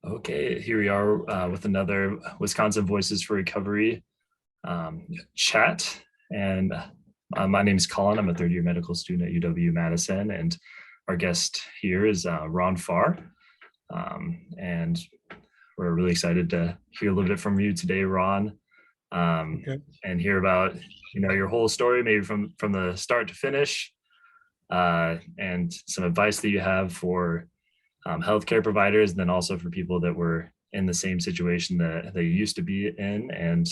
Okay, here we are with another Wisconsin Voices for Recovery chat. And my name is Colin. I'm a third year medical student at UW-Madison. And our guest here is Ron Farr. And we're really excited to hear a little bit from you today, Ron, and hear about, your whole story, maybe from the start to finish, and some advice that you have for healthcare providers, and then also for people that were in the same situation that they used to be in. And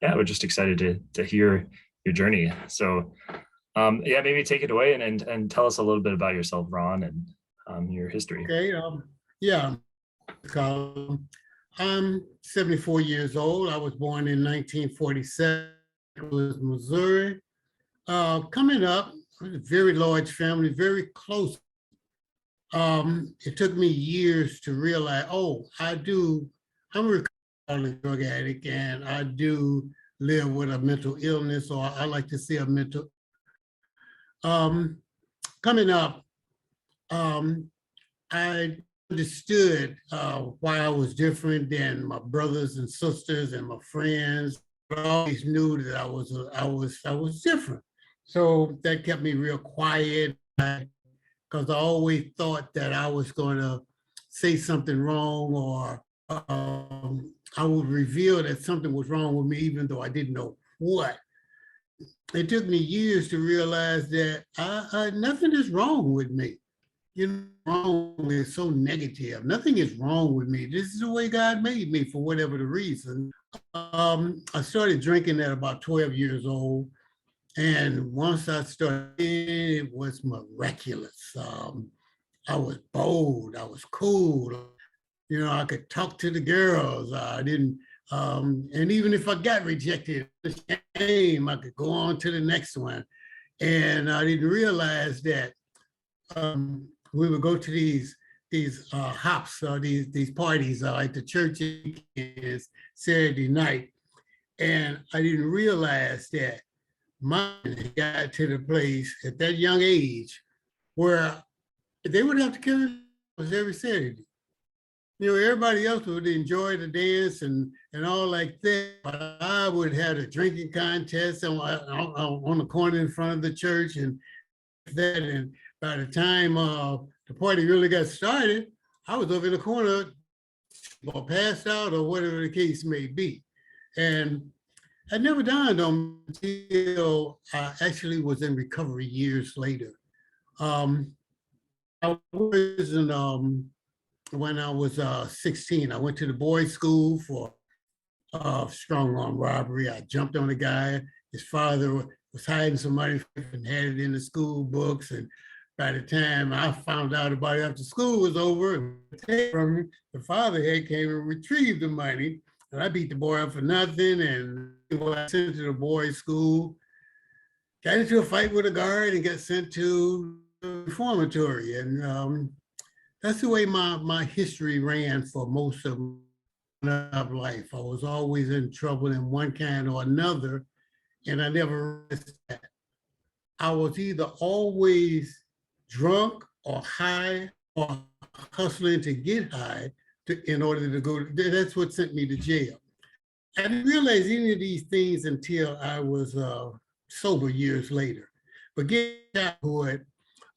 we're just excited to hear your journey. So maybe take it away and tell us a little bit about yourself, Ron, and your history. Okay. I'm 74 years old. I was born in 1947. It was Missouri. Coming up, it was a very large family, very close. It took me years to realize, I'm a recovering drug addict, and I do live with a mental illness, or I like to say a mental. Coming up, I understood why I was different than my brothers and sisters and my friends. I always knew that I was different. So that kept me real quiet, because I always thought that I was going to say something wrong, or I would reveal that something was wrong with me, even though I didn't know what. It took me years to realize that nothing is wrong with me. Wrong is so negative. Nothing is wrong with me. This is the way God made me, for whatever the reason. I started drinking at about 12 years old. And once I started, it was miraculous. I was bold. I was cool. I could talk to the girls. I didn't, and even if I got rejected, shame, I could go on to the next one. And I didn't realize that we would go to these hops, these parties, like the church is Saturday night. And I didn't realize that mine got to the place at that young age where they would have to carry us every Saturday. Everybody else would enjoy the dance and all like that, but I would have a drinking contest on the corner in front of the church and that. And by the time the party really got started, I was over in the corner or passed out or whatever the case may be. And I never dawned on me until I actually was in recovery years later. I was when I was 16, I went to the boys' school for strong arm robbery. I jumped on a guy. His father was hiding some money and had it in the school books. And by the time I found out about it after school was over, the father had came and retrieved the money. And I beat the boy up for nothing. And I sent to the boys' school, got into a fight with a guard and got sent to the reformatory. And that's the way my history ran for most of my life. I was always in trouble in one kind or another, and I never realized that. I was either always drunk or high or hustling to get high in order to go. That's what sent me to jail. I didn't realize any of these things until I was sober years later. But getting childhood,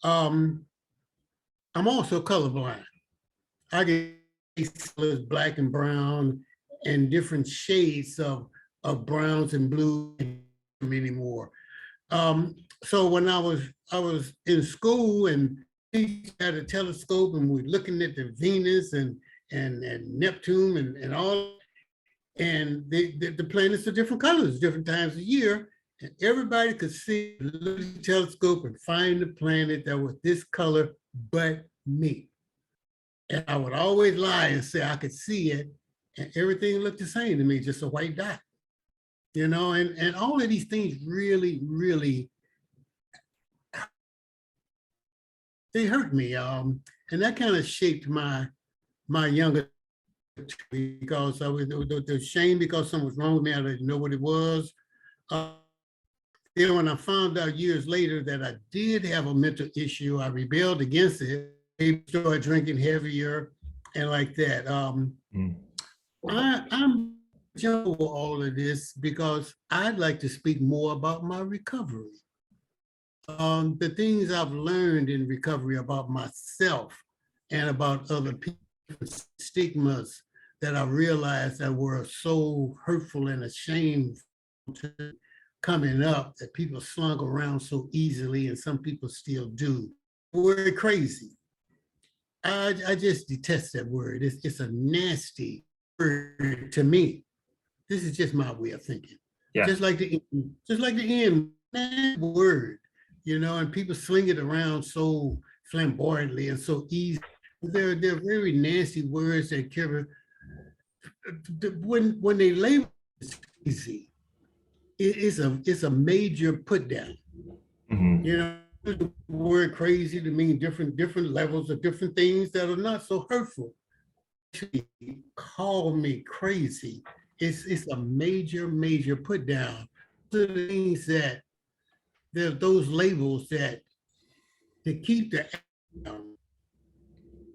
I'm also colorblind. I get colors, black and brown, and different shades of browns and blues anymore. So when I was in school and we had a telescope and we're looking at the Venus and Neptune and all, and the planets are different colors, different times of year, and everybody could see the telescope and find the planet that was this color, but me. And I would always lie and say I could see it, and everything looked the same to me, just a white dot. And all of these things really, really, they hurt me. And that kind of shaped my younger, because I was ashamed because something was wrong with me. I didn't know what it was. Then when I found out years later that I did have a mental issue, I rebelled against it. they start drinking heavier and like that. Mm. I'm over all of this because I'd like to speak more about my recovery. The things I've learned in recovery about myself and about other people, stigmas that I realized that were so hurtful and ashamed to coming up that people slunk around so easily, and some people still do. Word crazy. I just detest that word. It's a nasty word to me. This is just my way of thinking. Yeah. Just like the N word, and people sling it around so flamboyantly and so easy. They're very nasty words that carry. When they label it easy, it's a major put down. Mhm. The word crazy to mean different levels of different things that are not so hurtful. Call me crazy. It's a major put down. The things that those labels that to keep the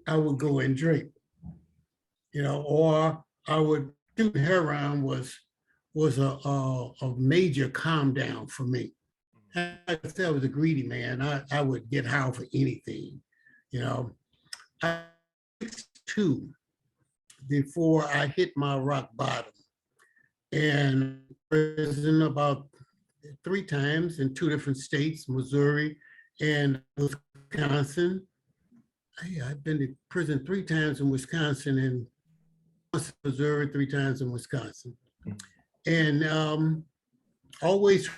I would go and drink, or I would do heroin was a major calm down for me. Like I said, I was a greedy man. I would get high for anything, you know. I was 2 before I hit my rock bottom, and prison about 3 times in 2 different states, Missouri and Wisconsin. I've been to prison 3 times in Wisconsin and Missouri, 3 times in Wisconsin, and always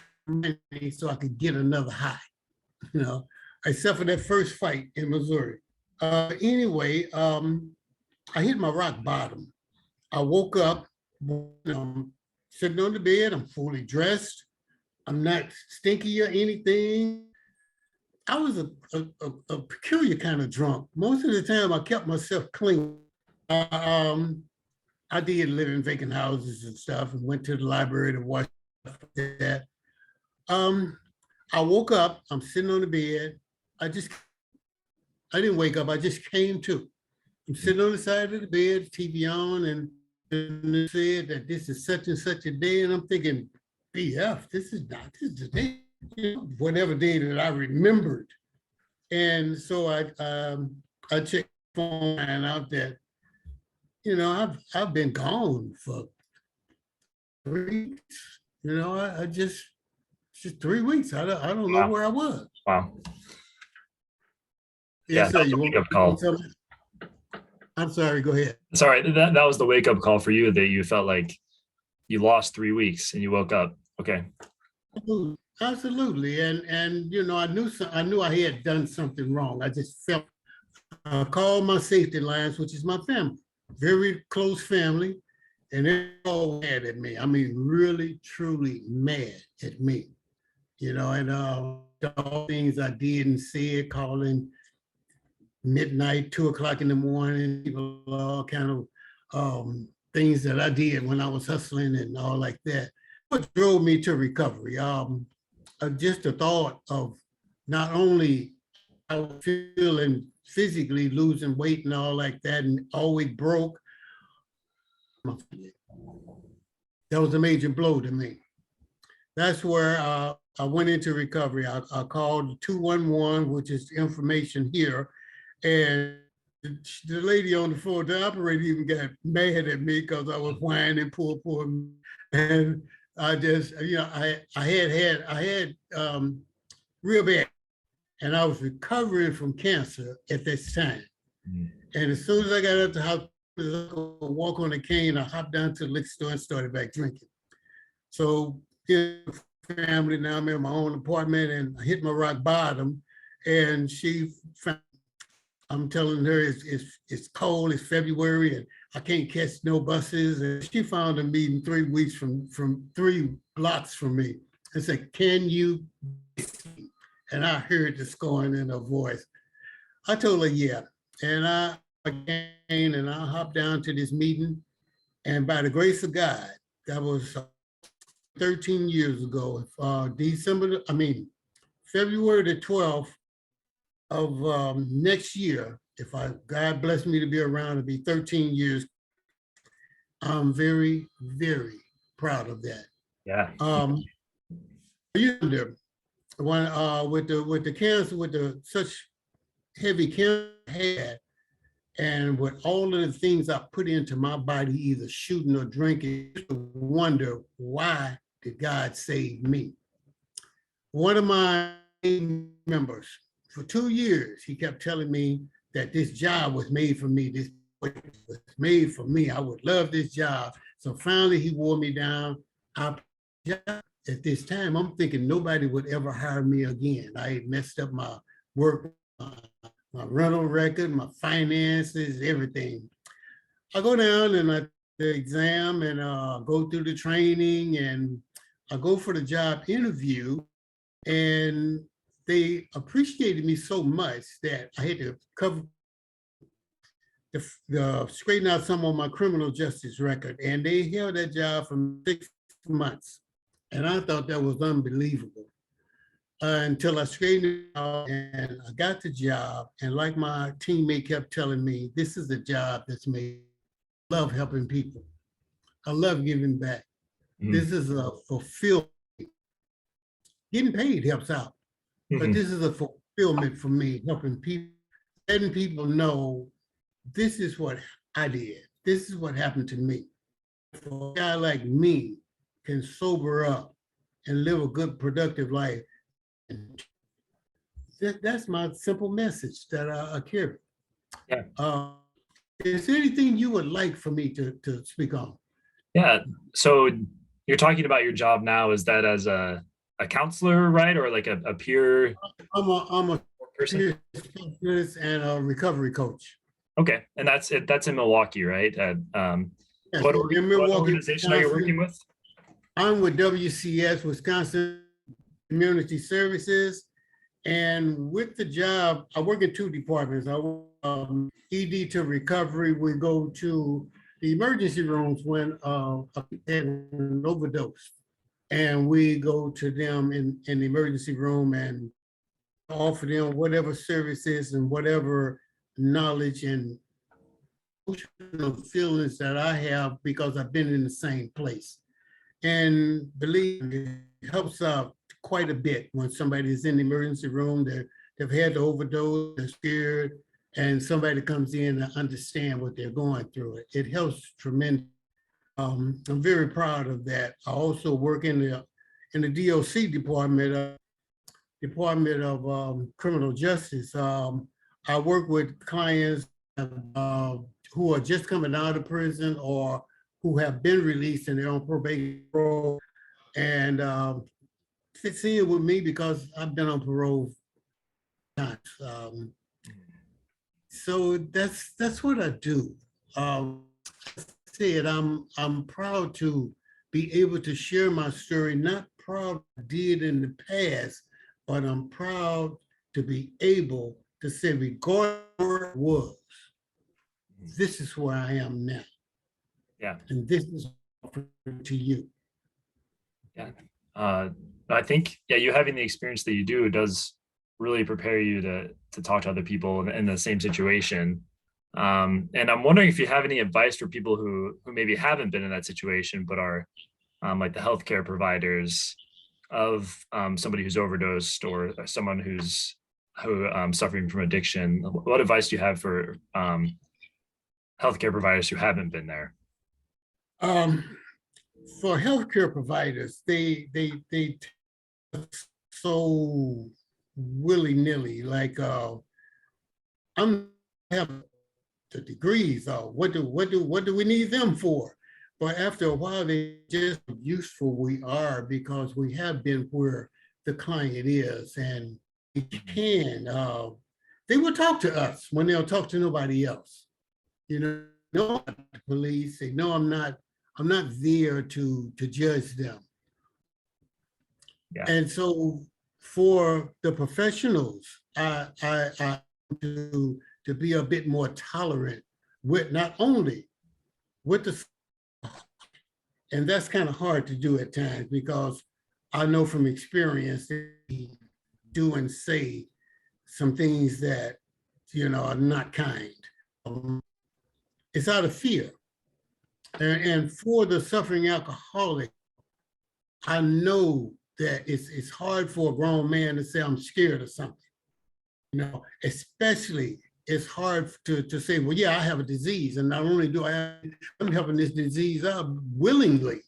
so I could get another high, except for that first fight in Missouri. Anyway, I hit my rock bottom. I woke up, sitting on the bed. I'm fully dressed. I'm not stinky or anything. I was a peculiar kind of drunk. Most of the time, I kept myself clean. I did live in vacant houses and stuff, and went to the library to watch that. I woke up. I'm sitting on the bed. I didn't wake up. I just came to. I'm sitting on the side of the bed, TV on, and it said that this is such and such a day, and I'm thinking, BF, this is the day, whatever day that I remembered. And so I checked the phone and out that, I've been gone for 3 weeks. I just 3 weeks. I don't know Wow. where I was. Wow. Yes, Yeah, sir. that was a You wake up want call. something? I'm sorry. Go ahead. Sorry, that was the wake up call for you, that you felt like you lost 3 weeks and you woke up. Okay. Absolutely. And I knew I had done something wrong. I just felt. I called my safety lines, which is my family, very close family, and they're all mad at me. I mean, really, truly mad at me. And all things I did and said, calling midnight, 2 o'clock in the morning, people, all kind of things that I did when I was hustling and all like that. What drove me to recovery? Just the thought of not only I was feeling physically losing weight and all like that, and always broke. That was a major blow to me. That's where I went into recovery. I called 211, which is information here, and the lady on the floor, the operator, even got mad at me because I was whining, poor, and I just, I had real bad, and I was recovering from cancer at this time. Mm-hmm. And as soon as I got up to the house, I walk on the cane, I hopped down to the liquor store and started back drinking. So, family, now I'm in my own apartment, and I hit my rock bottom, and I'm telling her it's cold, it's February, and I can't catch no buses. And she found a meeting 3 weeks from 3 blocks from me and said, "Can you?" And I heard the scorn in her voice. I told her, yeah. And I came and I hopped down to this meeting. And by the grace of God, that was 13 years ago, February the 12th, of next year, if God bless me to be around, it'll be 13 years. I'm very, very proud of that. Yeah. You know, when with the cancer, with the such heavy cancer I had, and with all of the things I put into my body, either shooting or drinking, I wonder, why did God save me? One of my members, for 2 years, he kept telling me that this job was made for me. This was made for me. I would love this job. So finally, he wore me down. At this time, I'm thinking nobody would ever hire me again. I had messed up my work, my rental record, my finances, everything. I go down and I the exam and go through the training, and I go for the job interview, and they appreciated me so much that I had to cover straighten out some of my criminal justice record, and they held that job for 6 months. And I thought that was unbelievable until I straightened it out and I got the job. And like my teammate kept telling me, this is a job that's made. I love helping people. I love giving back. This is a fulfillment. Getting paid helps out, but this is a fulfillment for me, helping people, letting people know this is what I did. This is what happened to me. If a guy like me can sober up and live a good, productive life, that's my simple message that I carry. Yeah. Is there anything you would like for me to speak on? Yeah. So you're talking about your job now. Is that as a counselor, right? Or like a peer I'm a person? peer specialist and a recovery coach. Okay. And that's it. That's in Milwaukee, right? Yes, what in Milwaukee, organization are you working with? I'm with WCS, Wisconsin Community Services. And with the job, I work in 2 departments. I work ED to recovery. We go to the emergency rooms when an overdose. And we go to them in the emergency room and offer them whatever services and whatever knowledge and emotional feelings that I have, because I've been in the same place. And believe me, it helps out quite a bit when somebody is in the emergency room, they've had the overdose, they're scared, and somebody comes in and understand what they're going through. It helps tremendously. I'm very proud of that. I also work in the DOC department, Department of Criminal Justice. I work with clients who are just coming out of prison or who have been released and they're on probation, and fits in with me because I've been on parole times. So that's what I do. Said I'm proud to be able to share my story. Not proud I did in the past, but I'm proud to be able to say, regardless of where it was, this is where I am now. Yeah. And this is to you. Yeah. I think, yeah, you having the experience that you do does really prepare you to talk to other people in the same situation. And I'm wondering if you have any advice for people who maybe haven't been in that situation, but are like the healthcare providers of somebody who's overdosed or someone who's suffering from addiction. What advice do you have for healthcare providers who haven't been there? For healthcare providers, they so willy-nilly, like I'm have the degrees. What do we need them for? But after a while, they just useful we are, because we have been where the client is, and we can. They will talk to us when they'll talk to nobody else. You know, no police. They know I'm not there to judge them. Yeah. And so for the professionals, I to be a bit more tolerant with not only with the, and that's kind of hard to do at times, because I know from experience they do and say some things that, are not kind. It's out of fear. And for the suffering alcoholic, I know that it's hard for a grown man to say, I'm scared of something. Especially it's hard to say, well, yeah, I have a disease. And not only I'm helping this disease out willingly.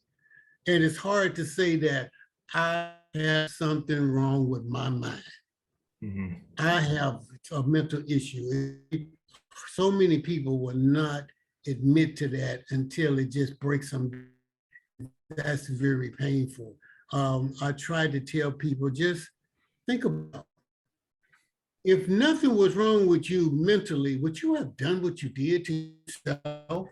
And it's hard to say that I have something wrong with my mind. Mm-hmm. I have a mental issue. So many people will not admit to that until it just breaks them. That's very painful. I try to tell people, just think about, if nothing was wrong with you mentally, would you have done what you did to yourself?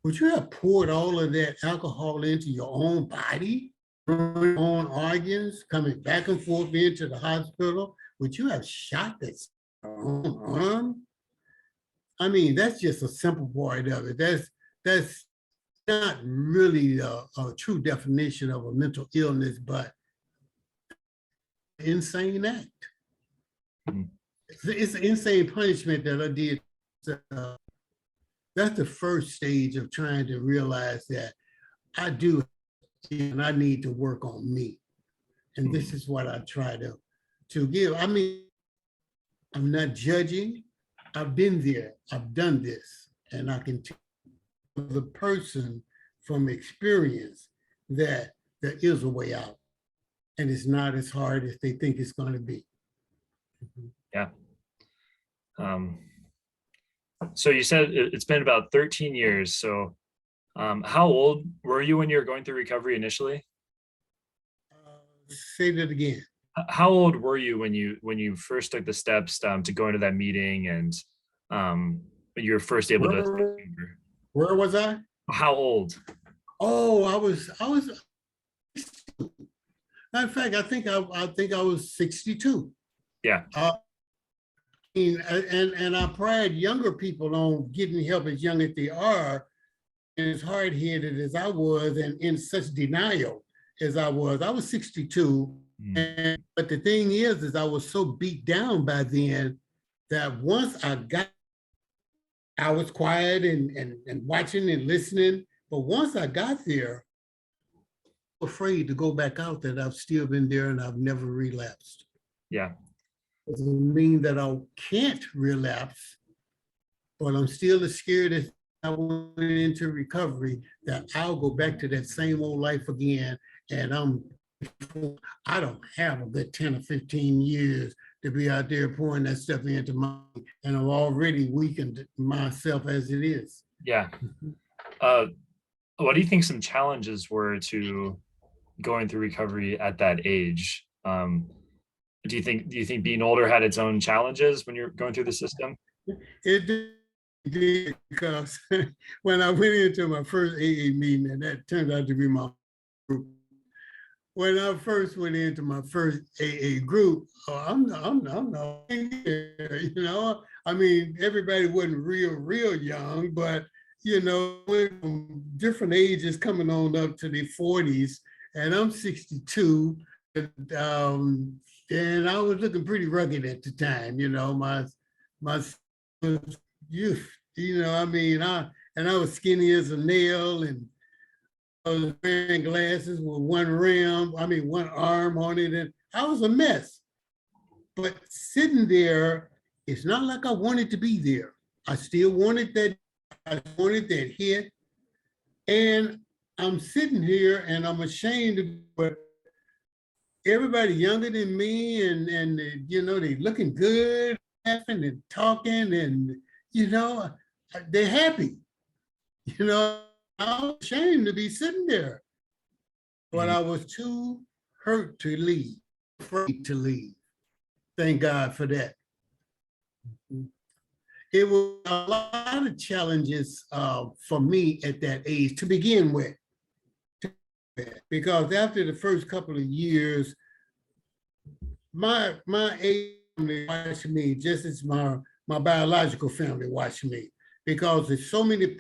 Would you have poured all of that alcohol into your own body, your own organs, coming back and forth into the hospital? Would you have shot that own arm? I mean, that's just a simple part of it. That's not really a true definition of a mental illness, but insane act. It's an insane punishment that I did. That's the first stage of trying to realize that I do, and I need to work on me. And this is what I try to give. I mean, I'm not judging. I've been there. I've done this. And I can tell the person from experience that there is a way out. And it's not as hard as they think it's going to be. Yeah. So you said it's been about 13 years. So how old were you when you were going through recovery initially? Say that again. How old were you when you first took the steps to go into that meeting, and you were first able to? Where was I? How old? Oh, I was. Matter of fact, I think I was 62. Yeah. And I pride younger people on getting help as young as they are, and as hard-headed as I was, and in such denial as I was. I was 62, but the thing is I was so beat down by then that once I was quiet and watching and listening, but once I got there, I was afraid to go back out, that I've still been there and I've never relapsed. Yeah. It doesn't mean that I can't relapse, but I'm still as scared as I went into recovery that I'll go back to that same old life again. And I don't have a good 10 or 15 years to be out there pouring that stuff into mine. And I've already weakened myself as it is. Yeah. What do you think some challenges were to going through recovery at that age? Do you think being older had its own challenges when you're going through the system? It did, because when I went into my first AA meeting, and that turned out to be my group. When I first went into my first AA group, I'm not, I mean, everybody wasn't real young, but from different ages coming on up to the 40s, and I'm 62. And I was looking pretty rugged at the time, my youth, I mean, I was skinny as a nail, and I was wearing glasses with one arm on it, and I was a mess. But sitting there, it's not like I wanted to be there. I still wanted that. I wanted that hit, and I'm sitting here, and I'm ashamed of it. Everybody younger than me, and they looking good, laughing and talking, and they're happy. I'm ashamed to be sitting there, but I was too hurt to leave, afraid to leave. Thank God for that. It was a lot of challenges for me at that age to begin with. Because after the first couple of years, my family watched me just as my biological family watched me, because there's so many,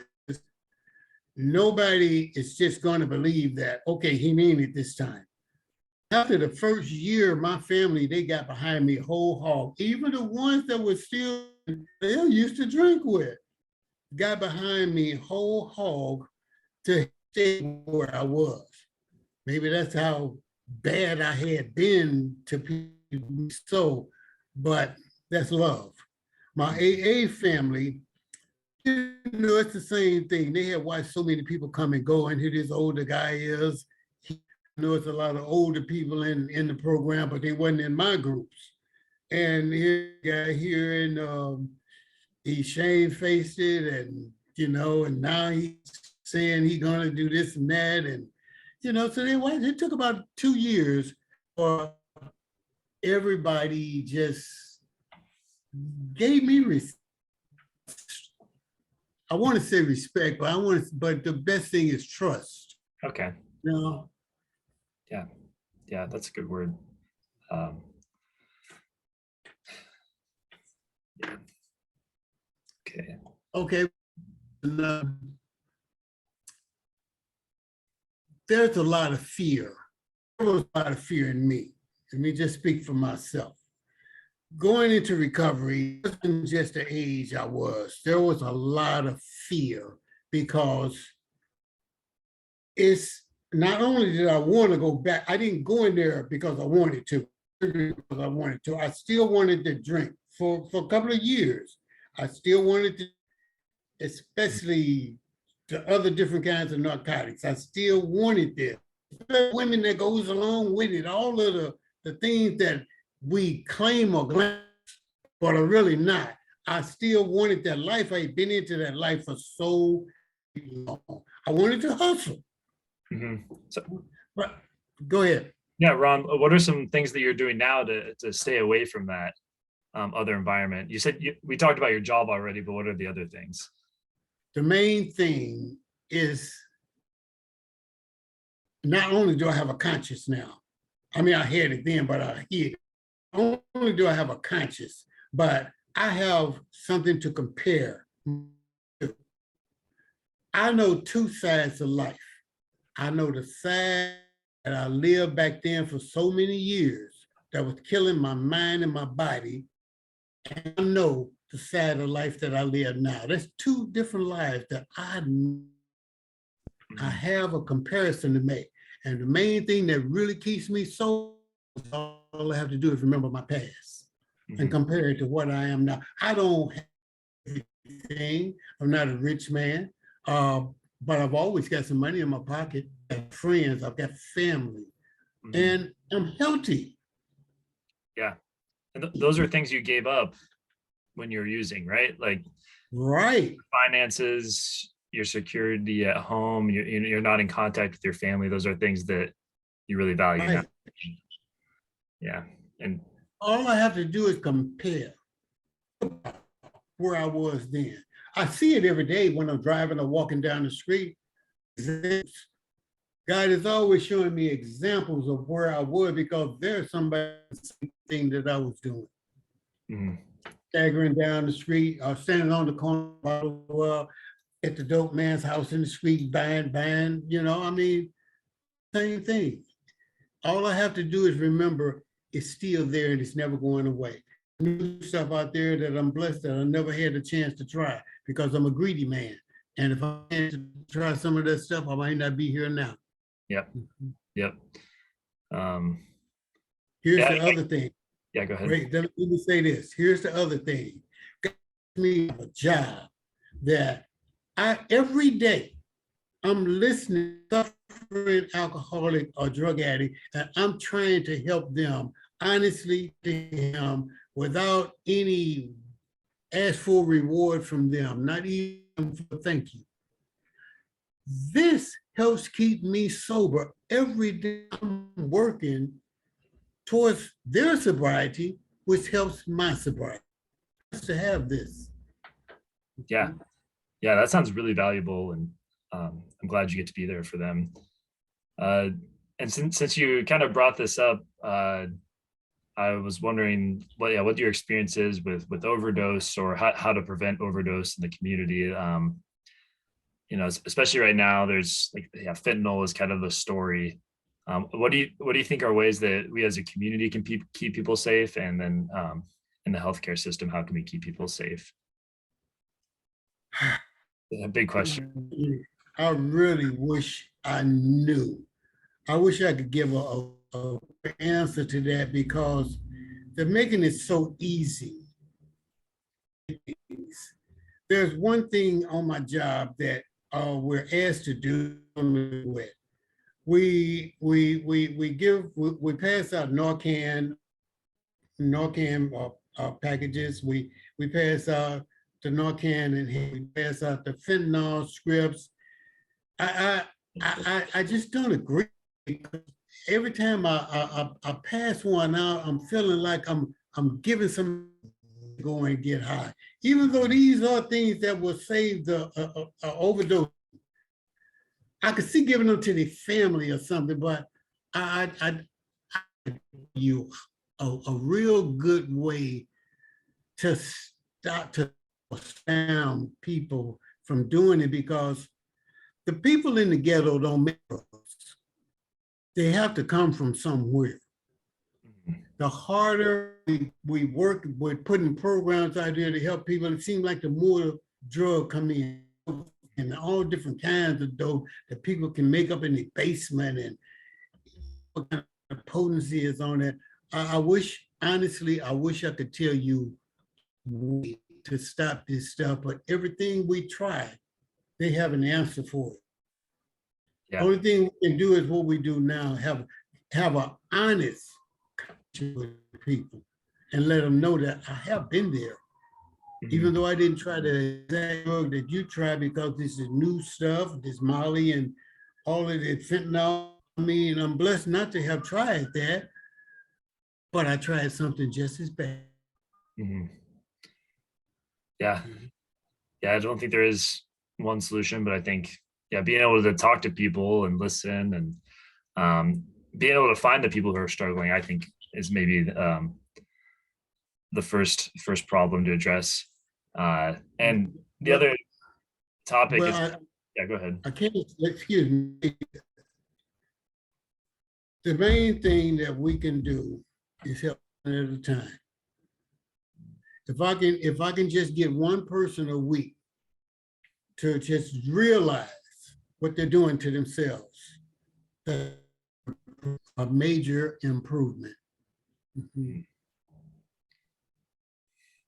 nobody is just going to believe that, okay, he mean it this time. After the first year, my family, they got behind me whole hog. Even the ones that were still, they used to drink with, got behind me whole hog to stay where I was. Maybe that's how bad I had been to people. So, but that's love. My AA family, it's the same thing. They had watched so many people come and go, and who this older guy is. He knows a lot of older people in the program, but they wasn't in my groups. And here guy here, and he shamefaced it, and and now he's saying he's gonna do this and that, and so it took about 2 years for everybody just gave me I want to say respect, but but the best thing is trust. Okay. You know? Yeah, that's a good word. Yeah. Okay. Okay. There's a lot of fear. There was a lot of fear in me. Let me just speak for myself. Going into recovery wasn't just the age I was. There was a lot of fear because it's not only did I want to go back, I didn't go in there because I wanted to. Because I wanted to. I still wanted to drink for a couple of years. I still wanted to, especially the other different kinds of narcotics. I still wanted this. Women that goes along with it, all of the things that we claim or glam, but are really not. I still wanted that life. I had been into that life for so long. I wanted to hustle. Mm-hmm. So, but go ahead. Yeah, Ron, what are some things that you're doing now to stay away from that other environment? You said we talked about your job already, but what are the other things? The main thing is not only do I have a conscience now, I mean, I had it then, but I hid it. Not only do I have a conscience, but I have something to compare to. I know two sides of life. I know the side that I lived back then for so many years that was killing my mind and my body. And I know the side of life that I live now. That's two different lives that I have a comparison to make. And the main thing that really keeps me so, all I have to do is remember my past and compare it to what I am now. I don't have anything. I'm not a rich man, but I've always got some money in my pocket. I've got friends, I've got family, and I'm healthy. Yeah. And those are things you gave up when you're using, right? Like right, finances, your security at home, you're not in contact with your family. Those are things that you really value now. Yeah. And all I have to do is compare where I was then. I see it every day when I'm driving or walking down the street. God is always showing me examples of where I was because there's somebody thing that I was doing. Staggering down the street or standing on the corner at the dope man's house in the street, buying, I mean, same thing. All I have to do is remember it's still there and it's never going away. New stuff out there that I'm blessed that I never had a chance to try because I'm a greedy man. And if I had to try some of that stuff, I might not be here now. Yep. Yep. Here's the other thing. Yeah, go ahead. Wait, let me say this. Here's the other thing. Got me a job that every day I'm listening to suffering alcoholic or drug addict, and I'm trying to help them honestly to him without any ask for reward from them, not even for thank you. This helps keep me sober every day. I'm working towards their sobriety, which helps my sobriety. To have this. Yeah, that sounds really valuable, and I'm glad you get to be there for them. And since you kind of brought this up, I was wondering what your experience is with overdose or how to prevent overdose in the community. Especially right now, there's fentanyl is kind of the story What do you think are ways that we as a community can keep people safe, and then in the healthcare system, how can we keep people safe? A big question. I really wish I knew. I wish I could give a answer to that because they're making it so easy. There's one thing on my job that we're asked to do with. We pass out Narcan packages. We pass out the Narcan and we pass out the fentanyl scripts. I just don't agree. Every time I pass one out, I'm feeling like I'm giving some go and get high, even though these are things that will save the overdose. I could see giving them to the family or something, but I you a real good way to stop to stop people from doing it because the people in the ghetto don't make drugs. They have to come from somewhere. The harder we work with putting programs out there to help people, it seems like the more drug come in and all different kinds of dope that people can make up in the basement and what kind of potency is on it. I wish, honestly, I wish I could tell you to stop this stuff, but everything we try, they have an answer for it. Yeah. Only thing we can do is what we do now, have an honest with people and let them know that I have been there. Even though I didn't try the exact drug that you tried because this is new stuff, this Molly and all of the fentanyl. I mean, I'm blessed not to have tried that, but I tried something just as bad. Yeah. Yeah, I don't think there is one solution, but I think, yeah, being able to talk to people and listen and being able to find the people who are struggling, I think is maybe the first problem to address. And the other topic is, yeah, go ahead. I can't, excuse me. The main thing that we can do is help at a time. If I can just get one person a week to just realize what they're doing to themselves, that's a major improvement.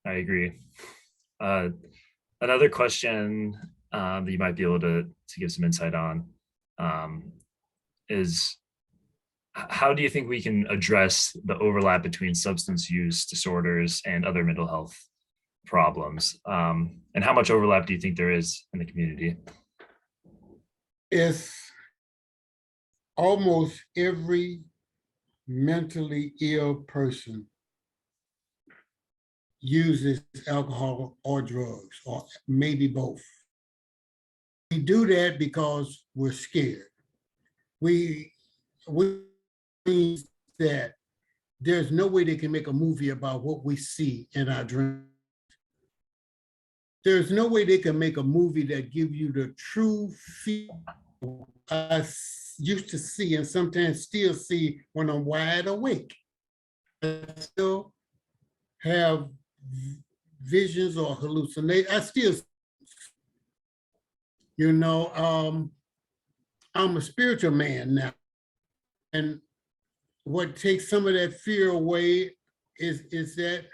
I agree. Another question that you might be able to give some insight on is how do you think we can address the overlap between substance use disorders and other mental health problems? And how much overlap do you think there is in the community? It's almost every mentally ill person uses alcohol or drugs, or maybe both. We do that because we're scared. We means that there's no way they can make a movie about what we see in our dreams. There's no way they can make a movie that gives you the true feel I used to see and sometimes still see when I'm wide awake. I still have visions or hallucinations. I still, I'm a spiritual man now. And what takes some of that fear away is that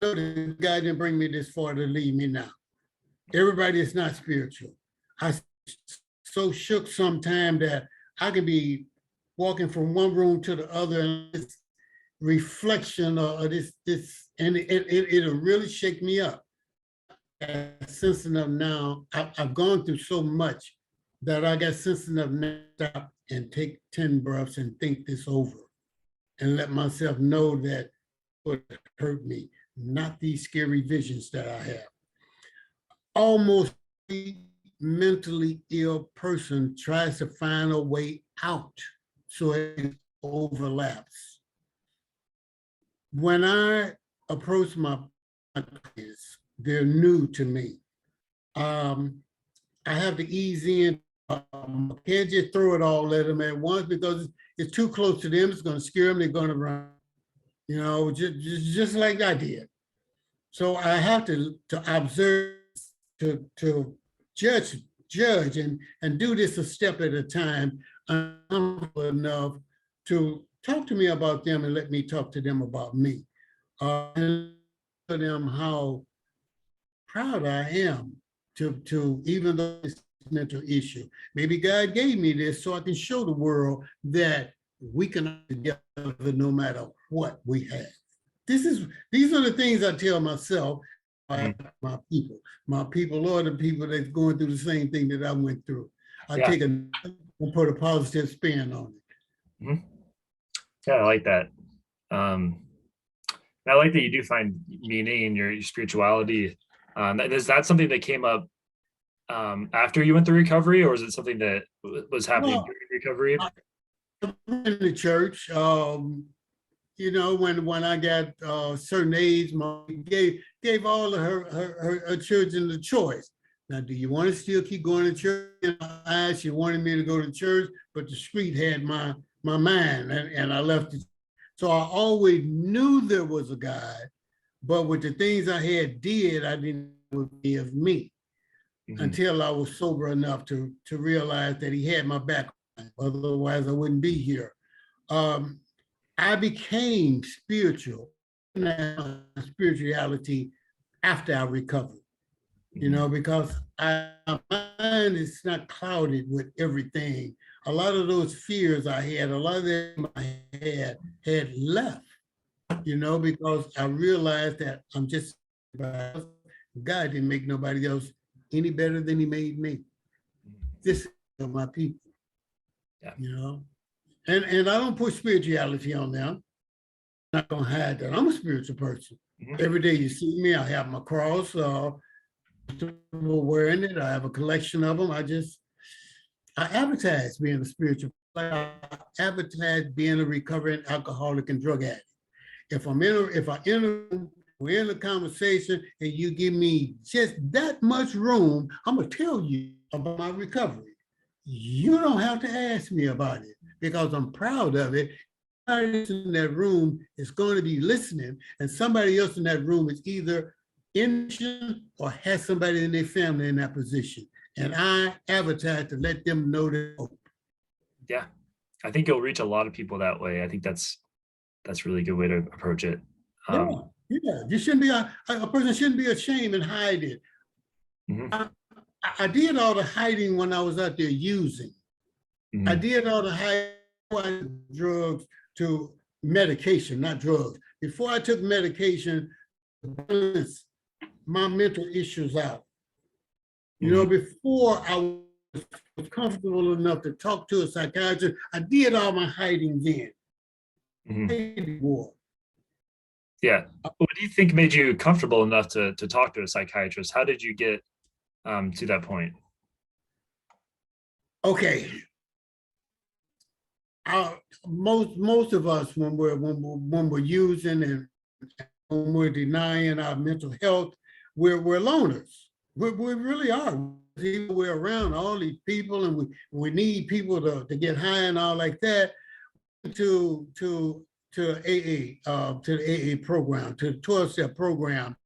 God didn't bring me this far to leave me now. Everybody is not spiritual. I so shook sometime that I can be walking from one room to the other and this reflection of this, and it'll really shake me up. Sense enough now, I've gone through so much that I got sense enough now to stop and take 10 breaths and think this over and let myself know that what hurt me, not these scary visions that I have. Almost every mentally ill person tries to find a way out so it overlaps. When I approach my clients, they're new to me. I have to ease in. I can't just throw it all at them at once because it's too close to them. It's going to scare them. They're going to run, just like I did. So I have to observe, to judge and do this a step at a time. I'm enough to talk to me about them and let me talk to them about me. And tell them how proud I am to even though it's a mental issue. Maybe God gave me this so I can show the world that we can together no matter what we have. These are the things I tell myself, my people are the people that's going through the same thing that I went through. I take and put a positive spin on it. Mm-hmm. Yeah, I like that. I like that you do find meaning in your spirituality. Is that something that came up after you went through recovery, or is it something that was happening during recovery? In the church, when I got a certain age, Mom gave all of her children the choice. Now, do you want to still keep going to church? She wanted me to go to church, but the street had my mind, and I left it. So I always knew there was a God, but with the things I had did, I didn't know it would be of me until I was sober enough to realize that he had my back. Otherwise, I wouldn't be here. I became spirituality after I recovered, because my mind is not clouded with everything. A lot of those fears I had, a lot of them I had left, because I realized that I'm just, God didn't make nobody else any better than he made me. This is my people, And I don't put spirituality on them. I'm not gonna hide that I'm a spiritual person. Every day you see me, I have my cross, wearing it. I have a collection of them. I advertise being a spiritual. I advertise being a recovering alcoholic and drug addict. If we're in a conversation and you give me just that much room, I'm gonna tell you about my recovery. You don't have to ask me about it because I'm proud of it. Somebody else in that room is going to be listening, and somebody else in that room is either in or has somebody in their family in that position. And I advertise to let them know their hope. Yeah, I think you'll reach a lot of people that way. I think that's a really good way to approach it. You shouldn't be a person shouldn't be ashamed and hide it. I did all the hiding when I was out there using. I did all the hiding, drugs to medication, not drugs. Before I took medication, my mental issues out. Before I was comfortable enough to talk to a psychiatrist, I did all my hiding then. Yeah. What do you think made you comfortable enough to talk to a psychiatrist? How did you get to that point? Okay. Most of us, when we're using and when we're denying our mental health, we're loners. We really are. We're around all these people, and we need people to get high and all like that. To AA, to the AA program, to the 12-step program.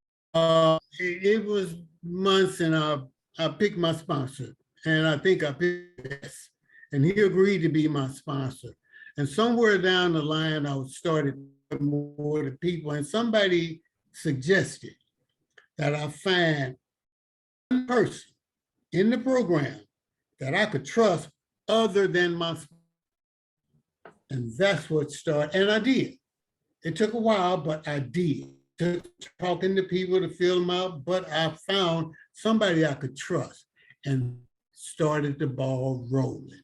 It was months, and I picked my sponsor, and I think I picked this, and he agreed to be my sponsor. And somewhere down the line, I started more to people, and somebody suggested that I find one person in the program that I could trust other than my sponsor. And that's what started, and I did. It took a while, but I did. Talking to people to fill them out, but I found somebody I could trust and started the ball rolling.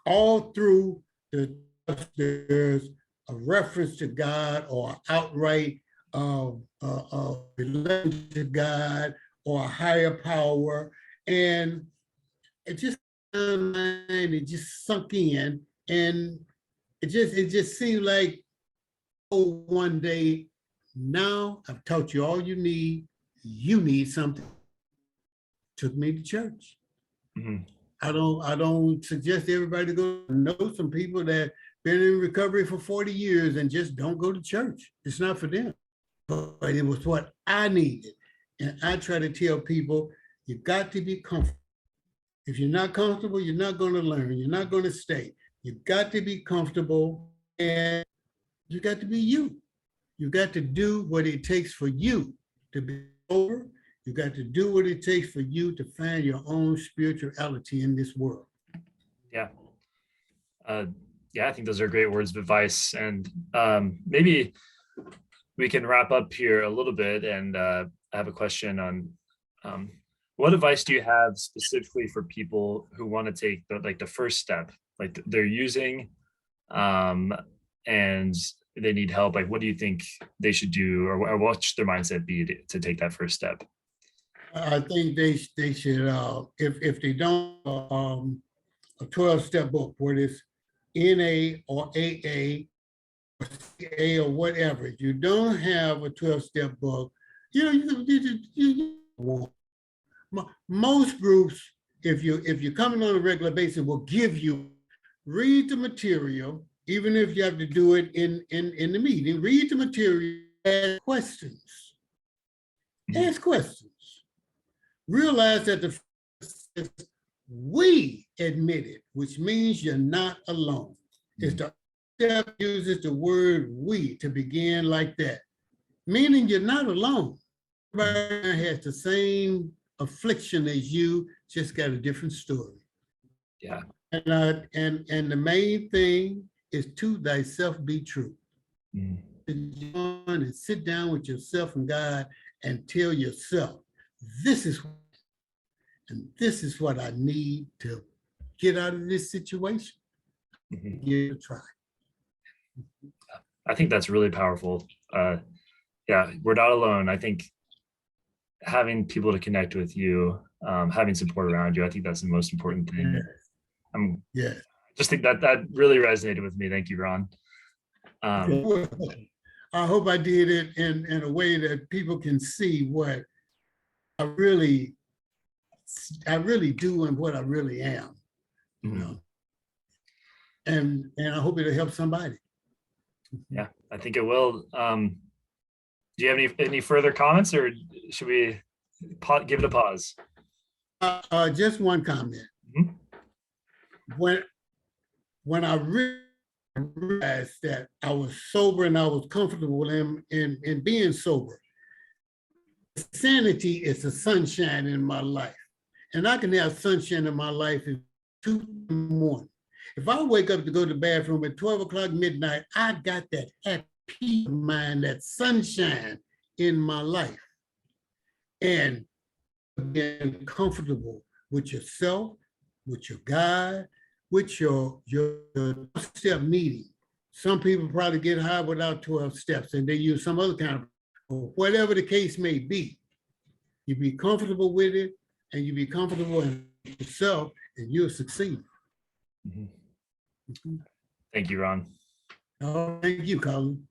All through there's a reference to God or outright relation to God or a higher power, and it just sunk in, and it just seemed like, oh, one day, now I've taught you all you need something. Took me to church. I don't suggest everybody to go. I know some people that been in recovery for 40 years and just don't go to church. It's not for them. But it was what I needed. And I try to tell people, you got to be comfortable. If you're not comfortable, you're not going to learn. You're not going to stay. You've got to be comfortable, and you got to be you. You got to do what it takes for you to be over. You got to do what it takes for you to find your own spirituality in this world. Yeah. Yeah, I think those are great words of advice. And maybe we can wrap up here a little bit. And I have a question on what advice do you have specifically for people who want to take the first step, like they're using and they need help? Like, what do you think they should do, or what should their mindset be to take that first step? I think they should, if they don't, a 12-step book, whether it's NA or AA or CA or whatever. If you don't have a 12-step book, most groups, if you're coming on a regular basis, will give you, read the material, even if you have to do it in the meeting, read the material, ask questions. Ask questions. Realize that the we admit it, which means you're not alone. It's the step uses the word we to begin like that, meaning you're not alone. Everybody has the same affliction as you, just got a different story. Yeah. And the main thing is to thyself be true. And sit down with yourself and God and tell yourself, this is what I need to get out of this situation. Give it a try. I think that's really powerful. Yeah, we're not alone. I think having people to connect with you, having support around you, I think that's the most important thing. Yeah. Just think that really resonated with me. Thank you, Ron. I hope I did it in a way that people can see what I really do and what I really am. You know? And I hope it'll help somebody. Yeah, I think it will. Do you have any further comments, or should we give it a pause? Just one comment. When I realized that I was sober and I was comfortable in being sober, sanity is the sunshine in my life. And I can have sunshine in my life at 2 in the morning. If I wake up to go to the bathroom at 12 o'clock midnight, I got that happy mind, that sunshine in my life. And being comfortable with yourself, with your God, with your step meeting. Some people probably get high without 12 steps and they use some other kind of, whatever the case may be. You be comfortable with it and you be comfortable in yourself and you'll succeed. Thank you, Ron. Oh, thank you, Colin.